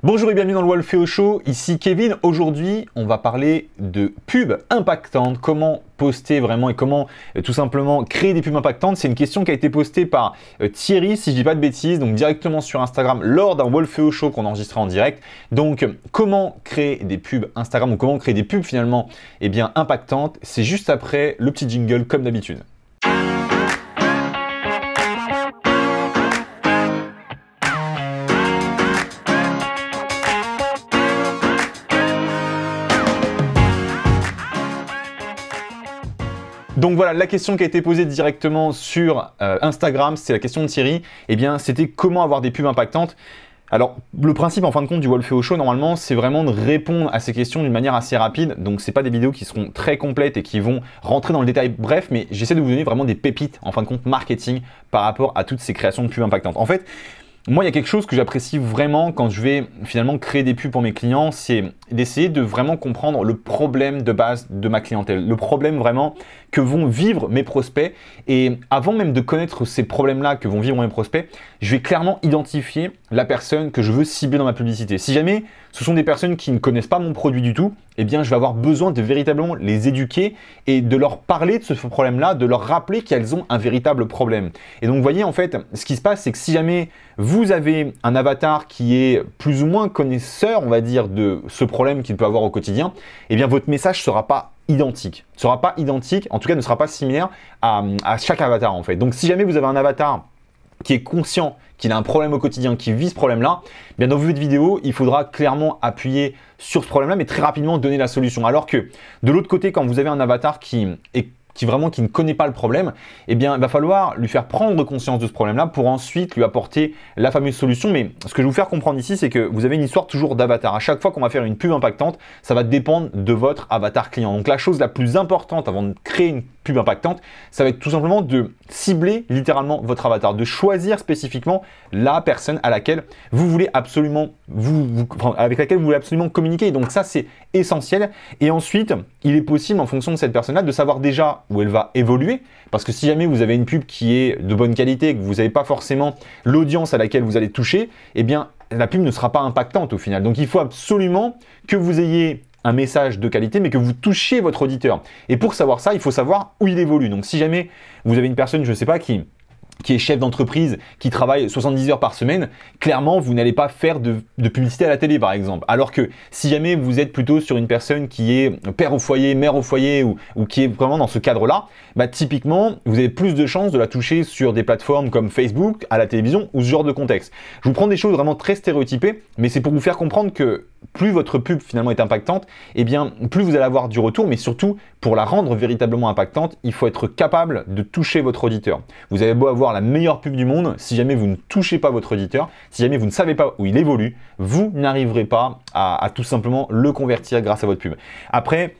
Bonjour et bienvenue dans le Wolfeo Show, ici Kevin. Aujourd'hui, on va parler de pubs impactantes, comment poster vraiment et comment tout simplement créer des pubs impactantes. C'est une question qui a été postée par Thierry, si je dis pas de bêtises, donc directement sur Instagram lors d'un Wolfeo Show qu'on enregistrait en direct. Donc, comment créer des pubs Instagram ou comment créer des pubs finalement impactantes, c'est juste après le petit jingle comme d'habitude. Donc voilà, la question qui a été posée directement sur Instagram, c'est la question de Thierry. C'était comment avoir des pubs impactantes. Alors, le principe en fin de compte du Wolfeo Show, normalement, c'est vraiment de répondre à ces questions d'une manière assez rapide. Donc, ce n'est pas des vidéos qui seront très complètes et qui vont rentrer dans le détail bref, mais j'essaie de vous donner vraiment des pépites, en fin de compte, marketing par rapport à toutes ces créations de pubs impactantes. En fait, moi, il y a quelque chose que j'apprécie vraiment quand je vais finalement créer des pubs pour mes clients, c'est d'essayer de vraiment comprendre le problème de base de ma clientèle, le problème vraiment que vont vivre mes prospects. Et avant même de connaître ces problèmes-là que vont vivre mes prospects, je vais clairement identifier la personne que je veux cibler dans ma publicité. Si jamais ce sont des personnes qui ne connaissent pas mon produit du tout, je vais avoir besoin de véritablement les éduquer et de leur parler de ce problème-là, de leur rappeler qu'elles ont un véritable problème. Et donc, vous voyez, en fait, ce qui se passe, c'est que si jamais vous avez un avatar qui est plus ou moins connaisseur, on va dire, de ce problème qu'il peut avoir au quotidien, votre message ne sera pas identique. Ne sera pas identique, en tout cas ne sera pas similaire à chaque avatar, en fait. Donc, si jamais vous avez un avatar qui est conscient qu'il a un problème au quotidien, qui vit ce problème-là, dans votre vidéo, il faudra clairement appuyer sur ce problème-là, mais très rapidement donner la solution. Alors que de l'autre côté, quand vous avez un avatar qui ne connaît pas le problème, il va falloir lui faire prendre conscience de ce problème-là pour ensuite lui apporter la fameuse solution. Mais ce que je vais vous faire comprendre ici, c'est que vous avez une histoire toujours d'avatar. À chaque fois qu'on va faire une pub impactante, ça va dépendre de votre avatar client. Donc la chose la plus importante avant de créer une pub impactante, ça va être tout simplement de cibler littéralement votre avatar, de choisir spécifiquement la personne à laquelle vous voulez absolument avec laquelle vous voulez absolument communiquer. Donc ça, c'est essentiel. Et ensuite, il est possible en fonction de cette personne-là de savoir déjà où elle va évoluer. Parce que si jamais vous avez une pub qui est de bonne qualité, que vous n'avez pas forcément l'audience à laquelle vous allez toucher, la pub ne sera pas impactante au final. Donc il faut absolument que vous ayez un message de qualité, mais que vous touchiez votre auditeur. Et pour savoir ça, il faut savoir où il évolue. Donc si jamais vous avez une personne, je ne sais pas, qui est chef d'entreprise, qui travaille 70 heures par semaine, clairement, vous n'allez pas faire de publicité à la télé, par exemple. Alors que si jamais vous êtes plutôt sur une personne qui est père au foyer, mère au foyer, ou qui est vraiment dans ce cadre-là, typiquement, vous avez plus de chances de la toucher sur des plateformes comme Facebook, à la télévision, ou ce genre de contexte. Je vous prends des choses vraiment très stéréotypées, mais c'est pour vous faire comprendre que plus votre pub finalement est impactante, plus vous allez avoir du retour, mais surtout, pour la rendre véritablement impactante, il faut être capable de toucher votre auditeur. Vous avez beau avoir la meilleure pub du monde, si jamais vous ne touchez pas votre auditeur, si jamais vous ne savez pas où il évolue, vous n'arriverez pas à tout simplement le convertir grâce à votre pub. Après,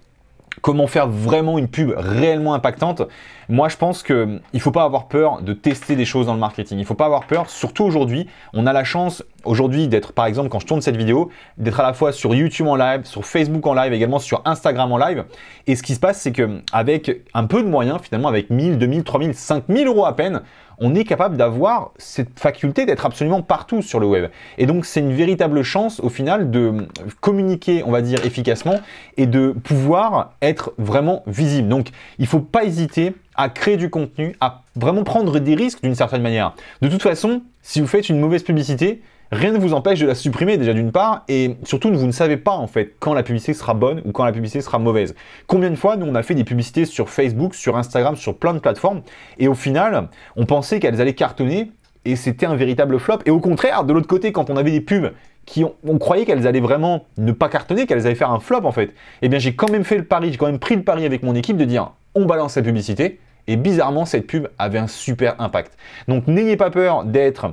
comment faire vraiment une pub réellement impactante? Moi, je pense qu'il ne faut pas avoir peur de tester des choses dans le marketing. Il ne faut pas avoir peur, surtout aujourd'hui. On a la chance aujourd'hui d'être, par exemple, quand je tourne cette vidéo, d'être à la fois sur YouTube en live, sur Facebook en live, également sur Instagram en live. Et ce qui se passe, c'est qu'avec un peu de moyens, finalement, avec 1000, 2000, 3000, 5000 euros à peine, on est capable d'avoir cette faculté d'être absolument partout sur le web. Et donc, c'est une véritable chance au final de communiquer, on va dire, efficacement et de pouvoir être vraiment visible. Donc, il ne faut pas hésiter à créer du contenu, à vraiment prendre des risques d'une certaine manière. De toute façon, si vous faites une mauvaise publicité, rien ne vous empêche de la supprimer déjà d'une part, et surtout vous ne savez pas en fait quand la publicité sera bonne ou quand la publicité sera mauvaise. Combien de fois nous on a fait des publicités sur Facebook, sur Instagram, sur plein de plateformes, et au final on pensait qu'elles allaient cartonner et c'était un véritable flop. Et au contraire, de l'autre côté, quand on avait des pubs on croyait qu'elles allaient vraiment ne pas cartonner, qu'elles allaient faire un flop en fait, j'ai quand même fait le pari, j'ai quand même pris le pari avec mon équipe de dire on balance cette publicité, et bizarrement cette pub avait un super impact. Donc n'ayez pas peur d'être,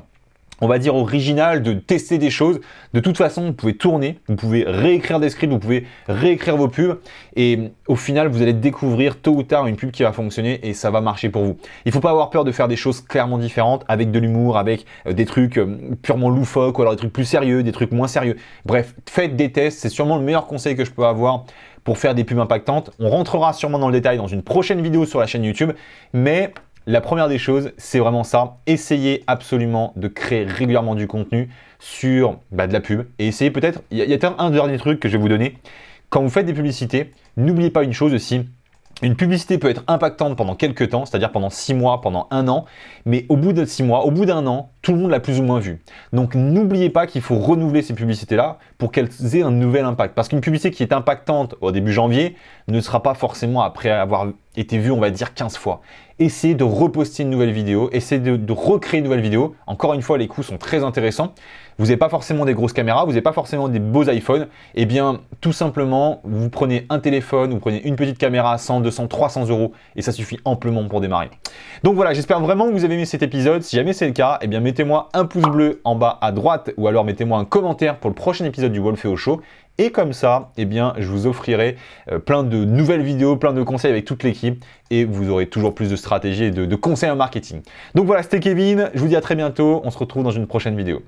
on va dire, original, de tester des choses. De toute façon, vous pouvez tourner, vous pouvez réécrire des scripts, vous pouvez réécrire vos pubs et au final, vous allez découvrir tôt ou tard une pub qui va fonctionner et ça va marcher pour vous. Il ne faut pas avoir peur de faire des choses clairement différentes avec de l'humour, avec des trucs purement loufoques ou alors des trucs plus sérieux, des trucs moins sérieux. Bref, faites des tests, c'est sûrement le meilleur conseil que je peux avoir pour faire des pubs impactantes. On rentrera sûrement dans le détail dans une prochaine vidéo sur la chaîne YouTube, mais la première des choses, c'est vraiment ça. Essayez absolument de créer régulièrement du contenu sur de la pub. Et essayez peut-être, il y a un dernier truc que je vais vous donner. Quand vous faites des publicités, n'oubliez pas une chose aussi. Une publicité peut être impactante pendant quelques temps, c'est-à-dire pendant 6 mois, pendant 1 an, mais au bout de 6 mois, au bout d'1 an, tout le monde l'a plus ou moins vu. Donc n'oubliez pas qu'il faut renouveler ces publicités-là pour qu'elles aient un nouvel impact. Parce qu'une publicité qui est impactante au début janvier ne sera pas forcément après avoir été vue, on va dire, 15 fois. Essayez de reposter une nouvelle vidéo, essayez de recréer une nouvelle vidéo. Encore une fois, les coûts sont très intéressants. Vous n'avez pas forcément des grosses caméras, vous n'avez pas forcément des beaux iPhones. Eh bien, tout simplement, vous prenez un téléphone, vous prenez une petite caméra à 100, 200, 300 € et ça suffit amplement pour démarrer. Donc voilà, j'espère vraiment que vous avez aimé cet épisode. Si jamais c'est le cas, eh bien mettez-moi un pouce bleu en bas à droite ou alors mettez-moi un commentaire pour le prochain épisode du Wolfeo Show. Et comme ça, eh bien, je vous offrirai plein de nouvelles vidéos, plein de conseils avec toute l'équipe et vous aurez toujours plus de stratégies et de conseils en marketing. Donc voilà, c'était Kevin, je vous dis à très bientôt, on se retrouve dans une prochaine vidéo.